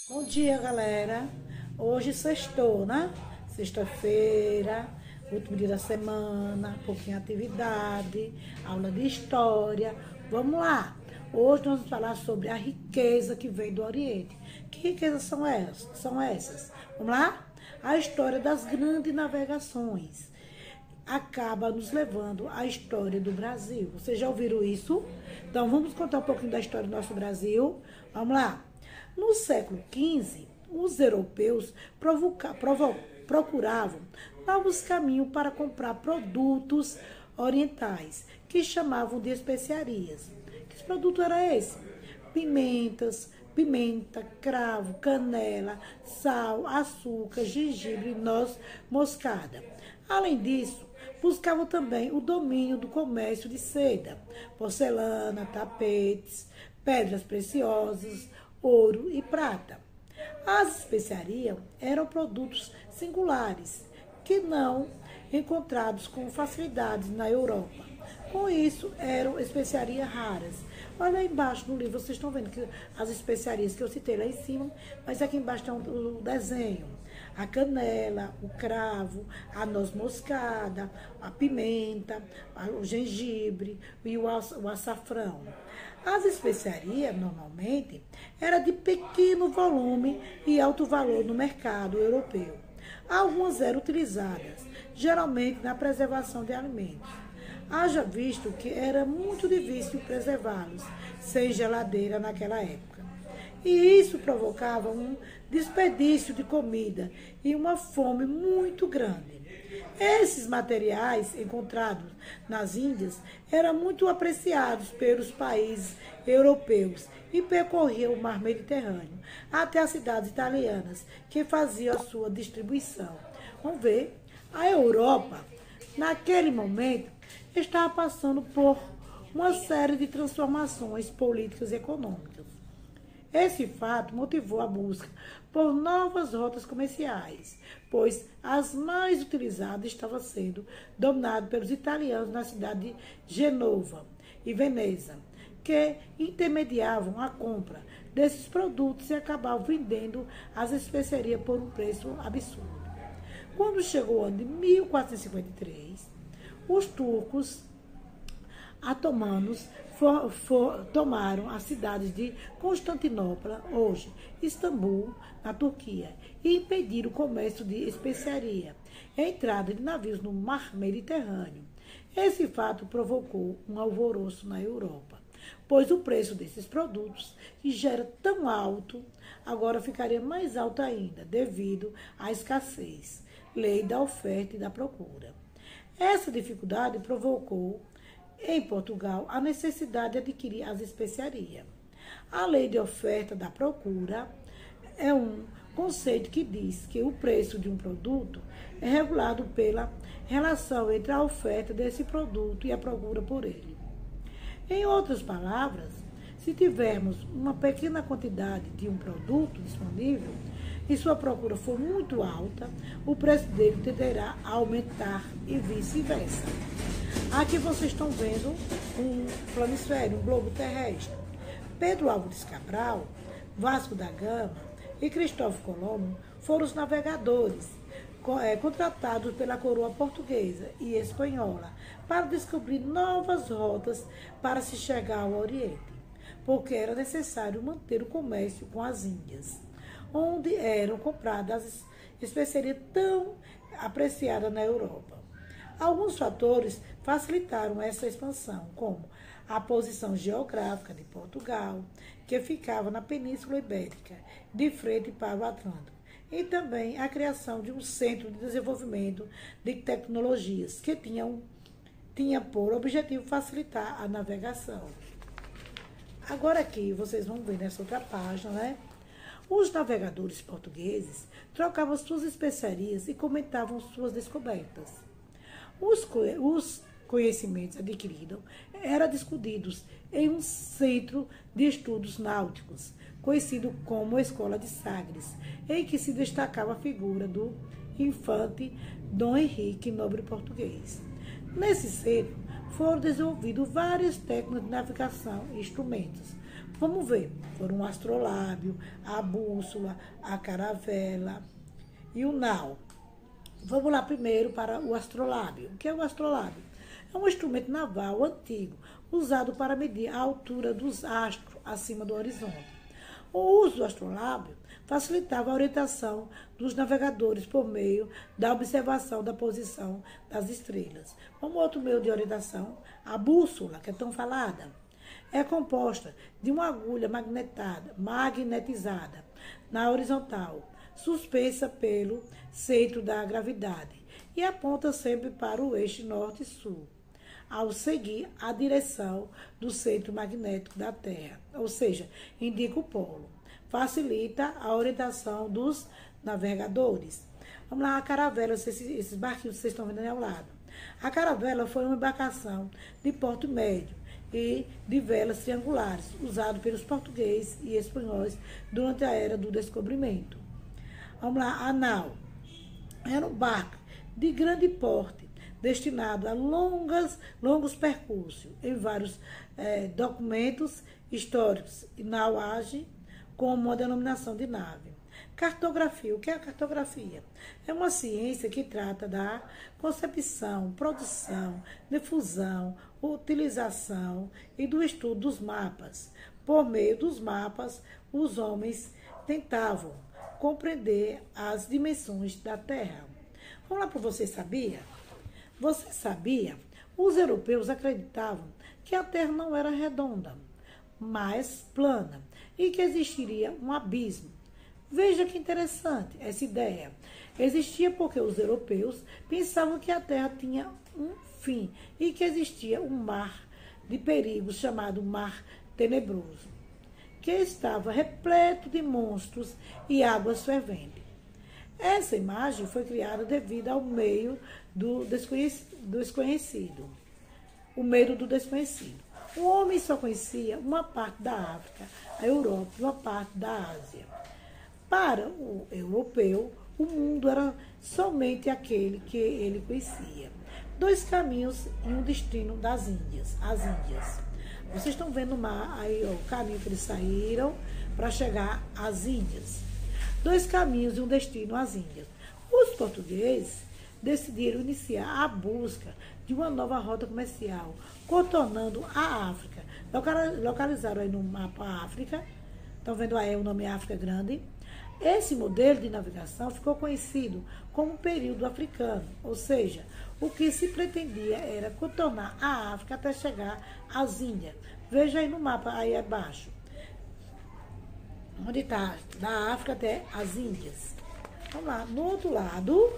Bom dia, galera. Hoje sextou, né? Sexta-feira, último dia da semana, pouquinho de atividade, aula de história. Vamos lá. Hoje nós vamos falar sobre a riqueza que vem do Oriente. Que riquezas são essas? Vamos lá? A história das grandes navegações acaba nos levando à história do Brasil. Vocês já ouviram isso? Então vamos contar um pouquinho da história do nosso Brasil. Vamos lá. No século XV, os europeus procuravam novos caminhos para comprar produtos orientais, que chamavam de especiarias. Que produto era esse? Pimenta, cravo, canela, sal, açúcar, gengibre e noz moscada. Além disso, buscavam também o domínio do comércio de seda, porcelana, tapetes, pedras preciosas, ouro e prata. As especiarias eram produtos singulares, que não encontrados com facilidade na Europa. Com isso, eram especiarias raras. Olha aí embaixo no livro, vocês estão vendo que as especiarias que eu citei lá em cima, mas aqui embaixo tem o desenho. A canela, o cravo, a noz moscada, a pimenta, o gengibre e o açafrão. As especiarias, normalmente, eram de pequeno volume e alto valor no mercado europeu. Algumas eram utilizadas, geralmente, na preservação de alimentos. Haja visto que era muito difícil preservá-los sem geladeira naquela época. E isso provocava um desperdício de comida e uma fome muito grande. Esses materiais encontrados nas Índias eram muito apreciados pelos países europeus e percorriam o mar Mediterrâneo até as cidades italianas, que faziam a sua distribuição. Vamos ver, a Europa, naquele momento, estava passando por uma série de transformações políticas e econômicas. Esse fato motivou a busca por novas rotas comerciais, pois as mais utilizadas estavam sendo dominadas pelos italianos na cidade de Genova e Veneza, que intermediavam a compra desses produtos e acabavam vendendo as especiarias por um preço absurdo. Quando chegou o ano de 1453, os turcos otomanos tomaram as cidades de Constantinopla, hoje Istambul, na Turquia, e impediram o comércio de especiaria e a entrada de navios no mar Mediterrâneo. Esse fato provocou um alvoroço na Europa, pois o preço desses produtos, que já era tão alto, agora ficaria mais alto ainda, devido à escassez, lei da oferta e da procura. Essa dificuldade provocou em Portugal a necessidade de adquirir as especiarias. A lei de oferta da procura é um conceito que diz que o preço de um produto é regulado pela relação entre a oferta desse produto e a procura por ele. Em outras palavras, se tivermos uma pequena quantidade de um produto disponível e sua procura for muito alta, o preço dele tenderá a aumentar e vice-versa. Aqui vocês estão vendo um planisfério, um globo terrestre. Pedro Álvares Cabral, Vasco da Gama e Cristóvão Colombo foram os navegadores contratados pela coroa portuguesa e espanhola para descobrir novas rotas para se chegar ao Oriente, porque era necessário manter o comércio com as Índias, onde eram compradas as especiarias tão apreciadas na Europa. Alguns fatores facilitaram essa expansão, como a posição geográfica de Portugal, que ficava na Península Ibérica, de frente para o Atlântico, e também a criação de um centro de desenvolvimento de tecnologias, que tinha por objetivo facilitar a navegação. Agora aqui, vocês vão ver nessa outra página, né? Os navegadores portugueses trocavam suas especiarias e comentavam suas descobertas. Os conhecimentos adquiridos eram discutidos em um centro de estudos náuticos, conhecido como Escola de Sagres, em que se destacava a figura do infante Dom Henrique, nobre português. Nesse centro foram desenvolvidas várias técnicas de navegação e instrumentos. Vamos ver, foram o astrolábio, a bússola, a caravela e o nau. Vamos lá primeiro para o astrolábio. O que é o astrolábio? É um instrumento naval antigo, usado para medir a altura dos astros acima do horizonte. O uso do astrolábio facilitava a orientação dos navegadores por meio da observação da posição das estrelas. Como outro meio de orientação, a bússola, que é tão falada, é composta de uma agulha magnetizada na horizontal, suspensa pelo centro da gravidade, e aponta sempre para o eixo norte-sul, ao seguir a direção do centro magnético da Terra, ou seja, indica o polo. Facilita a orientação dos navegadores. Vamos lá, a caravela, esses barquinhos que vocês estão vendo ali ao lado. A caravela foi uma embarcação de porte médio e de velas triangulares, usado pelos portugueses e espanhóis durante a Era do Descobrimento. Vamos lá, a nau. Era um barco de grande porte, destinado a longos percursos, em vários documentos históricos, e nauagem como a denominação de nave. Cartografia. O que é a cartografia? É uma ciência que trata da concepção, produção, difusão, utilização e do estudo dos mapas. Por meio dos mapas, os homens tentavam compreender as dimensões da Terra. Vamos lá para você sabia? Você sabia? Os europeus acreditavam que a Terra não era redonda, mas plana, e que existiria um abismo. Veja que interessante essa ideia. Existia porque os europeus pensavam que a Terra tinha um fim e que existia um mar de perigos chamado Mar Tenebroso, que estava repleto de monstros e águas ferventes. Essa imagem foi criada devido ao meio do desconhecido. O medo do desconhecido. O homem só conhecia uma parte da África, a Europa e uma parte da Ásia. Para o europeu, o mundo era somente aquele que ele conhecia. 2 caminhos e um destino das Índias, as Índias. Vocês estão vendo aí o caminho que eles saíram para chegar às Índias. 2 caminhos e um destino às Índias. Os portugueses decidiram iniciar a busca de uma nova rota comercial, contornando a África. Localizaram aí no mapa a África. Estão vendo aí o nome África Grande? Esse modelo de navegação ficou conhecido como período africano, ou seja, o que se pretendia era contornar a África até chegar às Índias. Veja aí no mapa, aí abaixo, onde está, da África até as Índias. Vamos lá, no outro lado,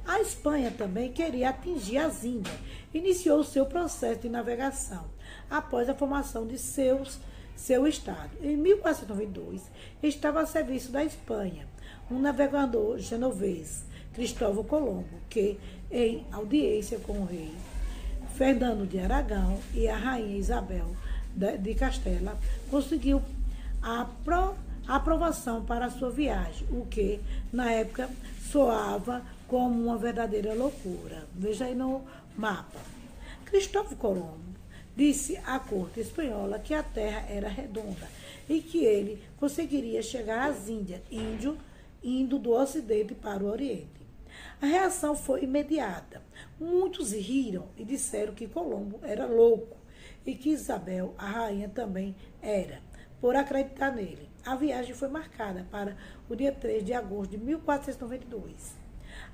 a Espanha também queria atingir as Índias. Iniciou o seu processo de navegação após a formação de seu estado. Em 1492, estava a serviço da Espanha um navegador genovês, Cristóvão Colombo, que, em audiência com o rei Fernando de Aragão e a rainha Isabel de Castela, conseguiu a aprovação para a sua viagem, o que, na época, soava como uma verdadeira loucura. Veja aí no mapa. Cristóvão Colombo disse à corte espanhola que a terra era redonda e que ele conseguiria chegar às Índias, indo do Ocidente para o Oriente. A reação foi imediata. Muitos riram e disseram que Colombo era louco e que Isabel, a rainha, também era, por acreditar nele. A viagem foi marcada para o dia 3 de agosto de 1492.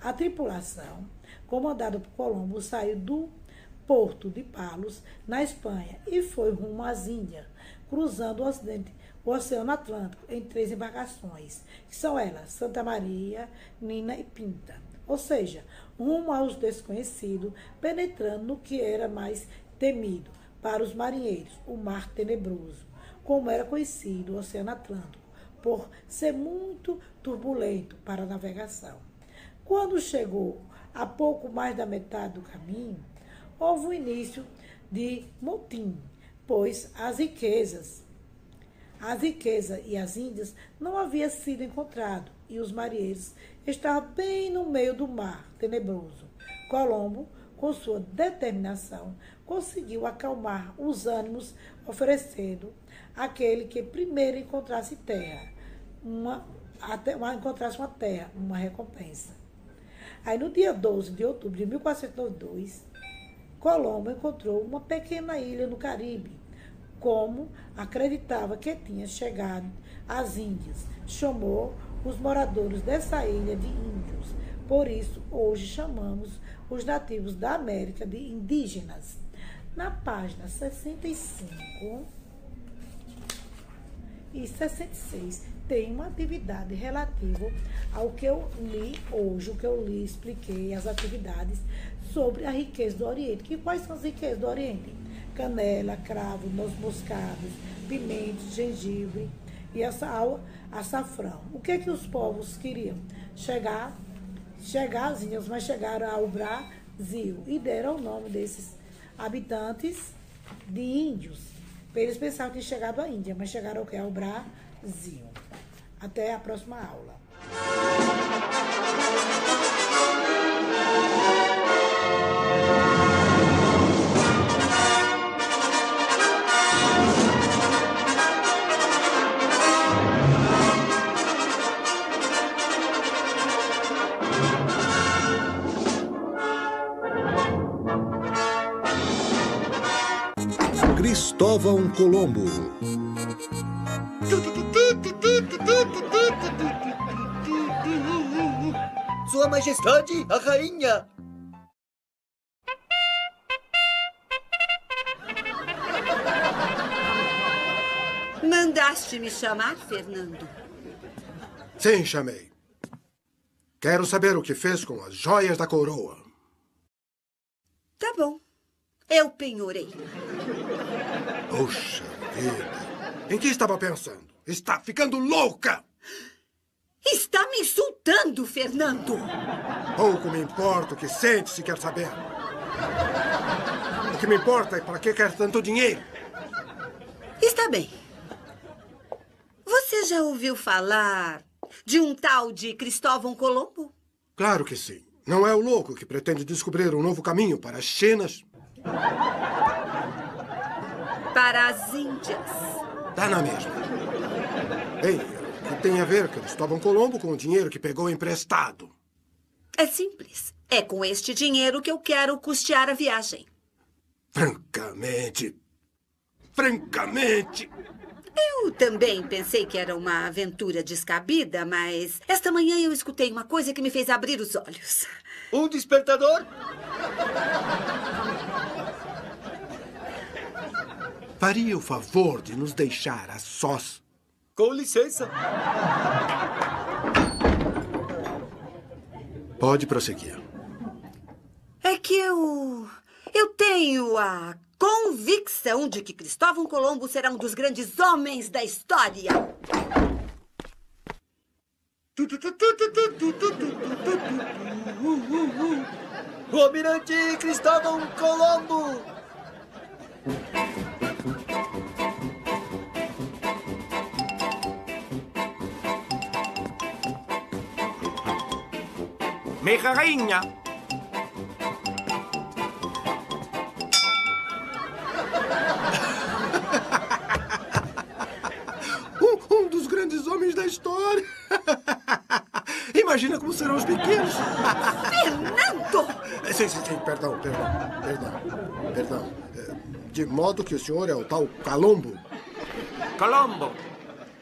A tripulação, comandada por Colombo, saiu do Porto de Palos, na Espanha, e foi rumo às Índias, cruzando o Oceano Atlântico em 3 embarcações, que são elas, Santa Maria, Nina e Pinta. Ou seja, rumo aos desconhecidos, penetrando no que era mais temido para os marinheiros, o Mar Tenebroso, como era conhecido o Oceano Atlântico, por ser muito turbulento para a navegação. Quando chegou a pouco mais da metade do caminho, houve o início de motim, pois as riquezas e as Índias não haviam sido encontradas e os marinheiros estavam bem no meio do mar tenebroso. Colombo com sua determinação, conseguiu acalmar os ânimos, oferecendo àquele que primeiro encontrasse uma terra, uma recompensa. Aí, no dia 12 de outubro de 1492, Colombo encontrou uma pequena ilha no Caribe, como acreditava que tinha chegado às Índias. Chamou os moradores dessa ilha de índios. Por isso, hoje chamamos os nativos da América de indígenas. Na página 65 e 66, tem uma atividade relativa ao que eu li hoje, o que eu li, expliquei as atividades sobre a riqueza do Oriente. Quais são as riquezas do Oriente? Canela, cravo, noz moscadas, pimentos, gengibre e açafrão. O que os povos queriam? Chegar às Índias, mas chegaram ao Brasil e deram o nome desses habitantes de índios. Eles pensavam que tinham chegado à Índia, mas chegaram ao Brasil. Até a próxima aula. Cristóvão Colombo. Sua Majestade, a rainha! Mandaste me chamar, Fernando? Sim, chamei. Quero saber o que fez com as joias da coroa. Tá bom. Eu penhorei. Puxa vida. Em que estava pensando? Está ficando louca! Está me insultando, Fernando! Pouco me importa o que sente se quer saber. O que me importa é para que quer tanto dinheiro. Está bem. Você já ouviu falar de um tal de Cristóvão Colombo? Claro que sim. Não é o louco que pretende descobrir um novo caminho para as Chinas? Para as Índias. Dá na mesma. Bem, o que tem a ver Cristóvão Colombo com o dinheiro que pegou emprestado? É simples. É com este dinheiro que eu quero custear a viagem. Francamente... Eu também pensei que era uma aventura descabida, mas esta manhã eu escutei uma coisa que me fez abrir os olhos. Um despertador? Faria o favor de nos deixar a sós? Com licença. Pode prosseguir. É que eu tenho a convicção de que Cristóvão Colombo será um dos grandes homens da história. O almirante Cristóvão Colombo! Minha rainha! Um dos grandes homens da história. Imagina como serão os pequenos. Fernando! Sim, perdão. De modo que o senhor é o tal Colombo? Colombo?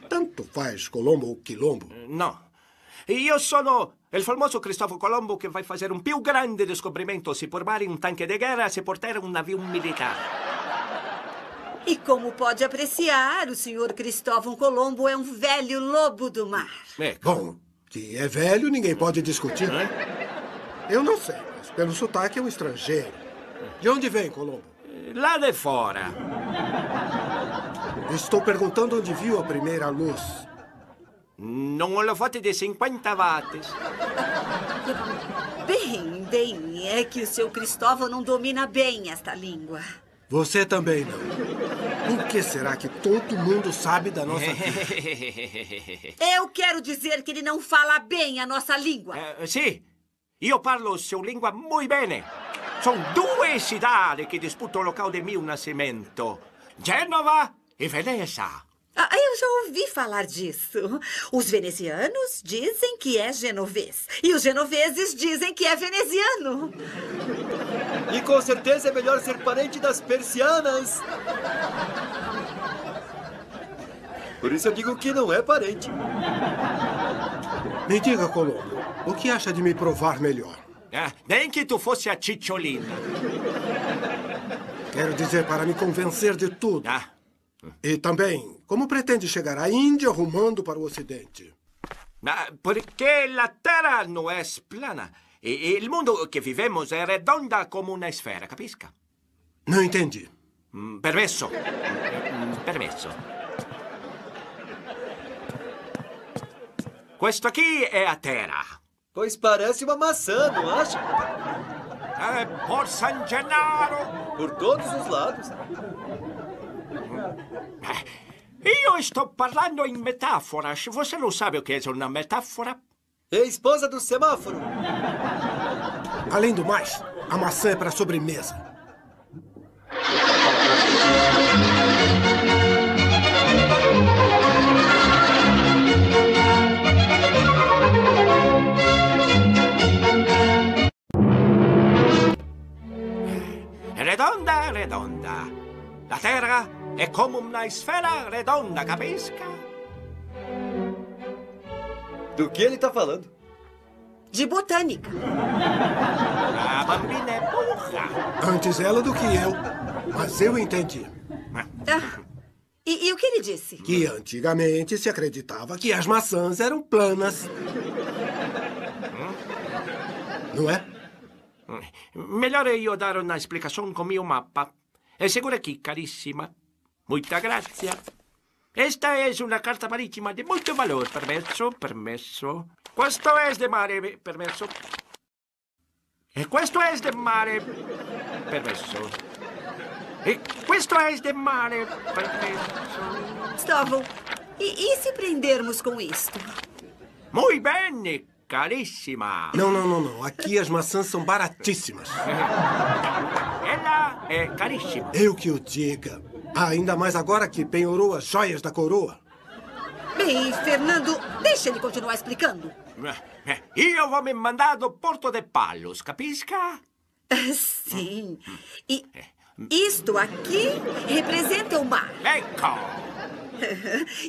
Tanto faz Colombo ou Quilombo. No. Io sono il famoso Cristóvão Colombo che vai fazer um più grande descobrimento se por mar um tanque de guerra se por terra um navio militar. E como pode apreciar, o senhor Cristóvão Colombo é um velho lobo do mar. Bom, que é velho, ninguém pode discutir. Eu não sei, mas pelo sotaque é um estrangeiro. De onde vem, Colombo? Lá de fora. Estou perguntando onde viu a primeira luz. Num holofote de 50 watts. Bem, é que o seu Cristóvão não domina bem esta língua. Você também não. O que será que todo mundo sabe da nossa vida? Eu quero dizer que ele não fala bem a nossa língua. Sì, io parlo sua língua muito bene. Sono due cidade che disputano o local de mio nascimento. Gênova e Veneza. Ah, eu já ouvi falar disso. Os venezianos dizem que é genovês. E os genoveses dizem que é veneziano. E com certeza é melhor ser parente das persianas. Por isso eu digo que não é parente. Me diga, Colombo, o que acha de me provar melhor? Nem que tu fosse a Cicciolina. Quero dizer, para me convencer de tudo. E também, como pretende chegar à Índia rumando para o Ocidente? Porque la Terra não é plana. E il mondo che vivemos è redonda come una sfera, capisca? Não entendi. Permesso. Permesso. Questo aqui è a Terra. Pois parece uma maçã, não acha? Por San Gennaro. Por todos os lados. Io sto parlando in metáforas. Você não sabe o que é uma metáfora? É a esposa do semáforo. Além do mais, a maçã é para sobremesa. Redonda, redonda. La Terra è come una sfera redonda, capisca? Do que ele está falando? De botânica. A bambina é burra. Antes ela do que eu. Mas eu entendi. E o que ele disse? Que antigamente se acreditava que as maçãs eram planas. Não é? Melhor io dare una explicação com mio mappa. É seguro aqui, carissima. Muita grazie. Esta é uma carta marítima de muito valor. Permesso, permesso. Questo è de mare, permesso. E questo è de mare, permesso. E questo è de mare, permesso. Gustavo, e se prendermos com isto? Muito bem, carissima. Não. Aqui as maçãs são baratíssimas. Ela é caríssima. Eu que o diga. Ainda mais agora que penhorou as joias da coroa. Bem, Fernando, deixa ele continuar explicando. Io vou me mandar do Porto de Palos, capisca? Sim. E isto aqui representa o mar. Ecco.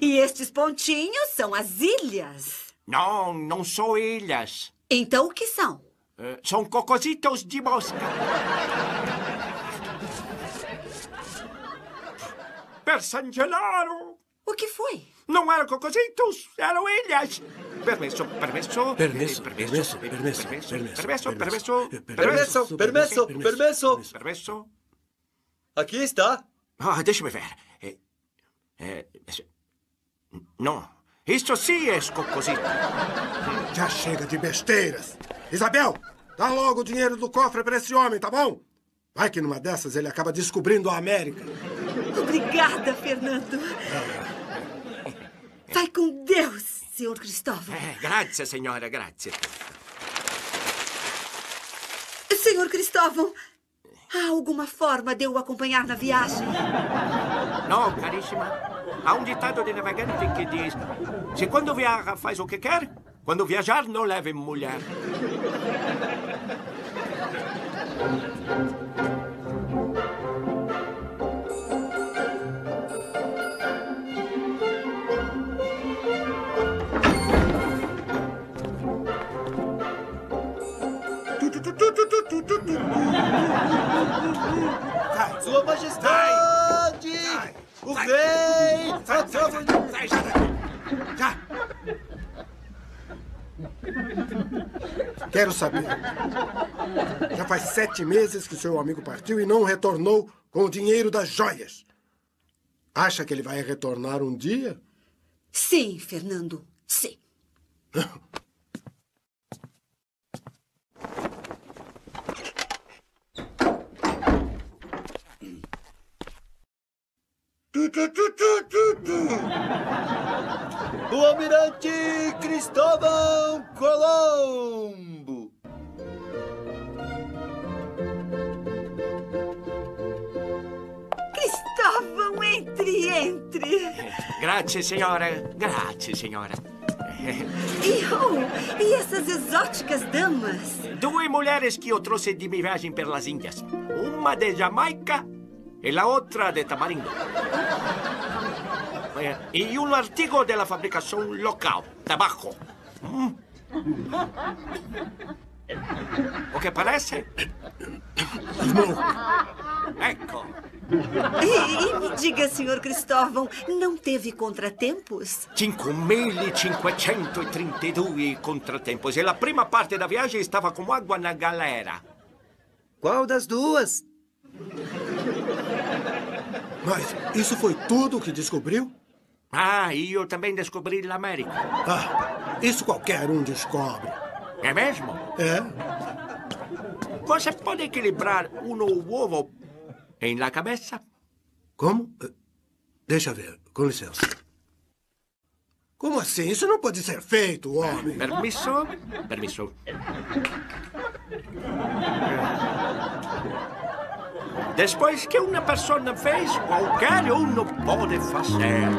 E estes pontinhos são as ilhas. Não são ilhas. Então o que são? São cocositos de mosca. Per San Gennaro. O que foi? Não eram cocositos, eram ilhas. Permesso, permesso. Permesso. Permesso. Aqui está. Deixa-me ver. Não, isto sim é cocosito. Já chega de besteiras. Isabel, dá logo o dinheiro do cofre para esse homem, tá bom? Vai que numa dessas ele acaba descobrindo a América. Obrigada, Fernando. Vai com Deus, senhor Cristóvão. Grazie, senhora, grazie. Senhor Cristóvão, há alguma forma de eu acompanhar na viagem? Não, caríssima. Há um ditado de navegante que diz: se quando viaja faz o que quer, quando viajar não leve mulher. Sua Majestade! O rei! Sai já daqui! Já! Quero saber. Já faz 7 meses que seu amigo partiu e não retornou com o dinheiro das joias. Acha que ele vai retornar um dia? Sim, Fernando, sim. O almirante Cristóvão Colombo. Entre. Grazie, signora. Grazie, signora. E essas exóticas damas? 2 mulheres que eu trouxe de minha viagem pelas Índias. Uma de Jamaica e a outra de Tamarindo. E um artigo da fabricação local, tabaco. O que parece? Smoke. Ecco. E me diga, senhor Cristóvão, não teve contratempos? 5.532 contratempos. E a prima parte da viagem estava com água na galera. Qual das duas? Mas isso foi tudo que descobriu? Ah, e eu também descobri a América. Ah, isso qualquer um descobre. É mesmo? É? Você pode equilibrar um ovo em la cabeça? Como? Deixa ver, com licença. Como assim? Isso não pode ser feito, homem. Permisso? Permisso. Depois que uma pessoa fez, qualquer um pode fazer.